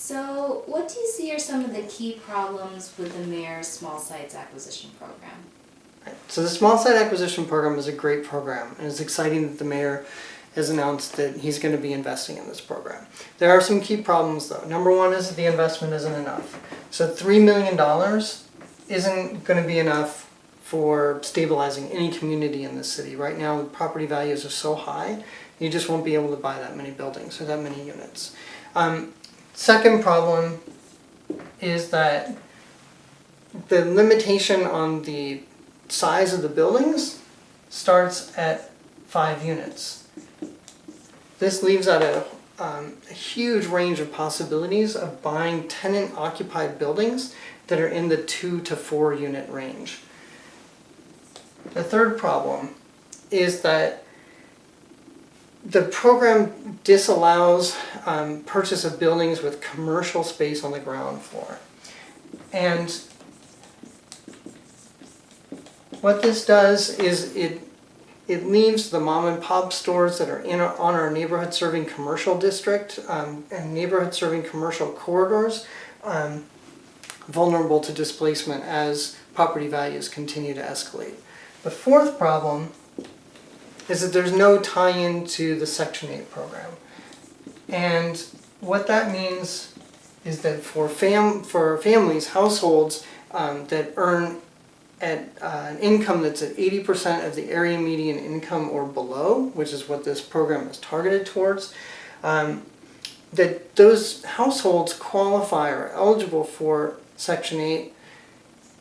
So, what do you see are some of the key problems with the mayor's small sites acquisition program? So the small site acquisition program is a great program, and it's exciting that the mayor has announced that he's going to be investing in this program. There are some key problems though. Number one is that the investment isn't enough. So $3 million isn't going to be enough for stabilizing any community in this city. Right now the property values are so high, you just won't be able to buy that many buildings or that many units. Second problem is that the limitation on the size of the buildings starts at 5 units. This leaves out a huge range of possibilities of buying tenant-occupied buildings that are in the 2 to 4 unit range. The third problem is that the program disallows purchase of buildings with commercial space on the ground floor. And what this does is it leaves the mom and pop stores that are on our neighborhood serving commercial district and neighborhood serving commercial corridors vulnerable to displacement as property values continue to escalate. The fourth problem is that there's no tie-in to the Section 8 program. And what that means is that for families, households that earn at an income that's at 80% of the area median income or below, which is what this program is targeted towards, that those households qualify or are eligible for Section 8,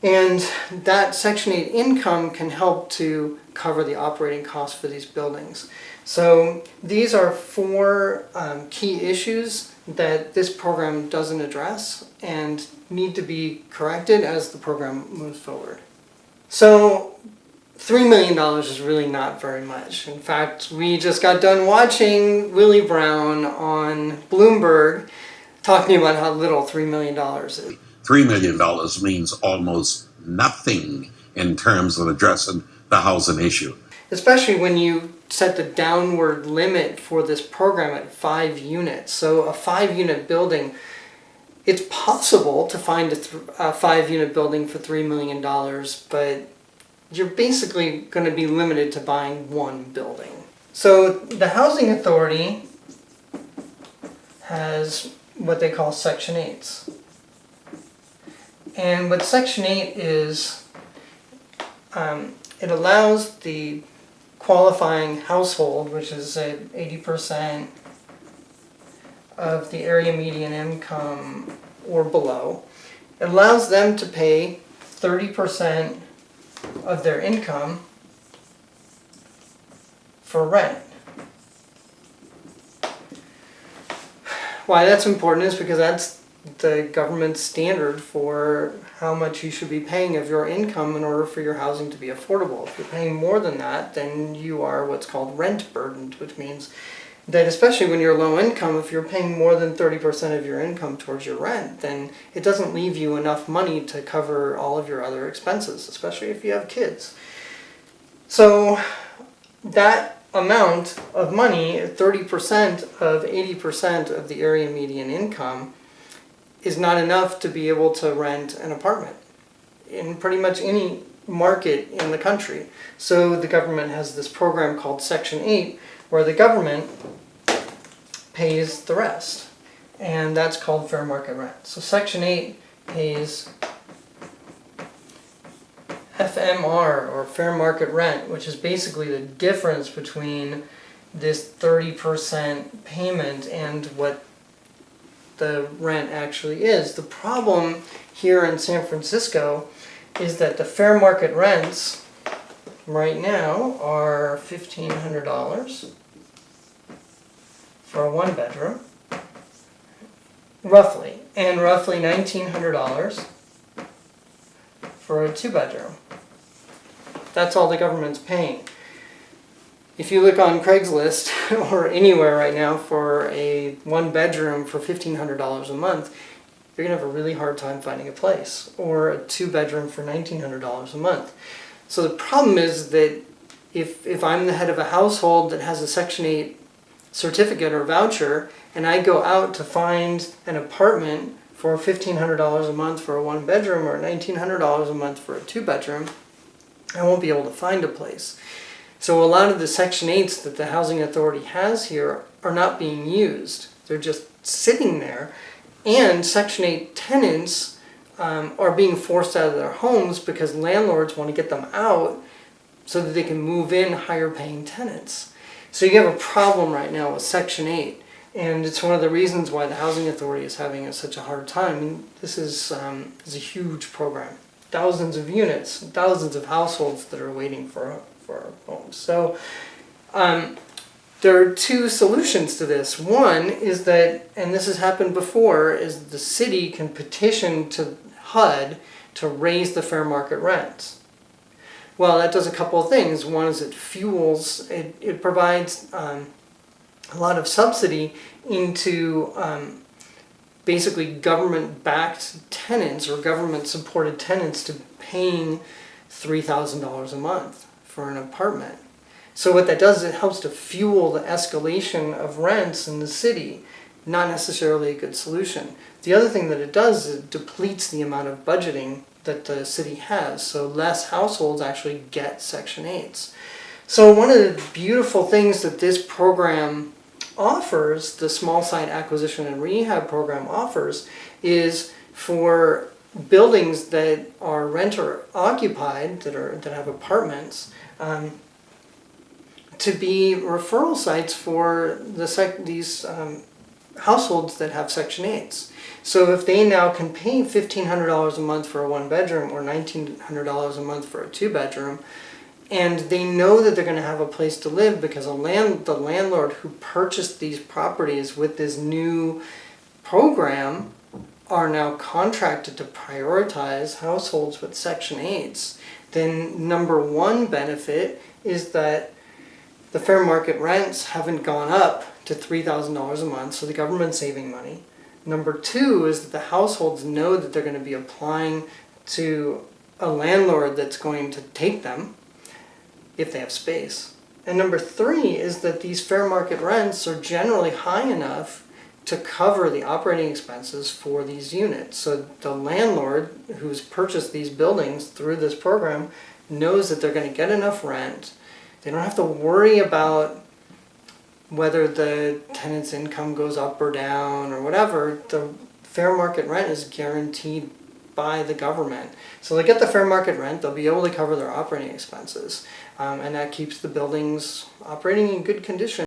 and that Section 8 income can help to cover the operating costs for these buildings. So these are 4 key issues that this program doesn't address and need to be corrected as the program moves forward. So $3 million is really not very much. In fact, we just got done watching Willie Brown on Bloomberg talking about how little $3 million is. $3 million means almost nothing in terms of addressing the housing issue. Especially when you set the downward limit for this program at 5 units. So a 5-unit building, it's possible to find a 5-unit building for $3 million, but you're basically going to be limited to buying 1 building. So the Housing Authority has what they call Section 8s. And what Section 8 is, it allows the qualifying household, which is at 80% of the area median income or below, it allows them to pay 30% of their income for rent. Why that's important is because that's the government standard for how much you should be paying of your income in order for your housing to be affordable. If you're paying more than that, then you are what's called rent burdened, which means that especially when you're low income, if you're paying more than 30% of your income towards your rent, then it doesn't leave you enough money to cover all of your other expenses, especially if you have kids. So that amount of money, 30% of 80% of the area median income, is not enough to be able to rent an apartment in pretty much any market in the country. So the government has this program called Section 8 where the government pays the rest, and that's called fair market rent. So Section 8 pays FMR, or fair market rent, which is basically the difference between this 30% payment and what the rent actually is. The problem here in San Francisco is that the fair market rents right now are $1,500 for a 1-bedroom, roughly, and roughly $1,900 for a 2-bedroom. That's all the government's paying. If you look on Craigslist or anywhere right now for a 1-bedroom for $1,500 a month, you're going to have a really hard time finding a place. Or a 2-bedroom for $1,900 a month. So the problem is that if I'm the head of a household that has a Section 8 certificate or voucher, and I go out to find an apartment for $1,500 a month for a 1-bedroom or $1,900 a month for a 2-bedroom, I won't be able to find a place. So a lot of the Section 8s that the Housing Authority has here are not being used. They're just sitting there, and Section 8 tenants are being forced out of their homes because landlords want to get them out so that they can move in higher paying tenants. So you have a problem right now with Section 8, and it's one of the reasons why the Housing Authority is having such a hard time. And this is a huge program. Thousands of units, thousands of households that are waiting for homes. So there are two solutions to this. One is that, and this has happened before, is the city can petition to HUD to raise the fair market rents. Well, that does a couple of things. One is it provides a lot of subsidy into basically government-backed tenants or government-supported tenants to paying $3,000 a month for an apartment. So what that does is it helps to fuel the escalation of rents in the city. Not necessarily a good solution. The other thing that it does is it depletes the amount of budgeting that the city has, so less households actually get Section 8s. So one of the beautiful things that this program offers, the small site acquisition and rehab program offers, is for buildings that are renter occupied, that have apartments, to be referral sites for these households that have Section 8s. So if they now can pay $1,500 a month for a 1-bedroom or $1,900 a month for a 2-bedroom, and they know that they're going to have a place to live because the landlord who purchased these properties with this new program are now contracted to prioritize households with Section 8s, then number one benefit is that the fair market rents haven't gone up to $3,000 a month, so the government's saving money. Number two is that the households know that they're going to be applying to a landlord that's going to take them if they have space. And number three is that these fair market rents are generally high enough to cover the operating expenses for these units. So the landlord who's purchased these buildings through this program knows that they're going to get enough rent. They don't have to worry about whether the tenant's income goes up or down or whatever. The fair market rent is guaranteed by the government. So they get the fair market rent, they'll be able to cover their operating expenses. And that keeps the buildings operating in good condition.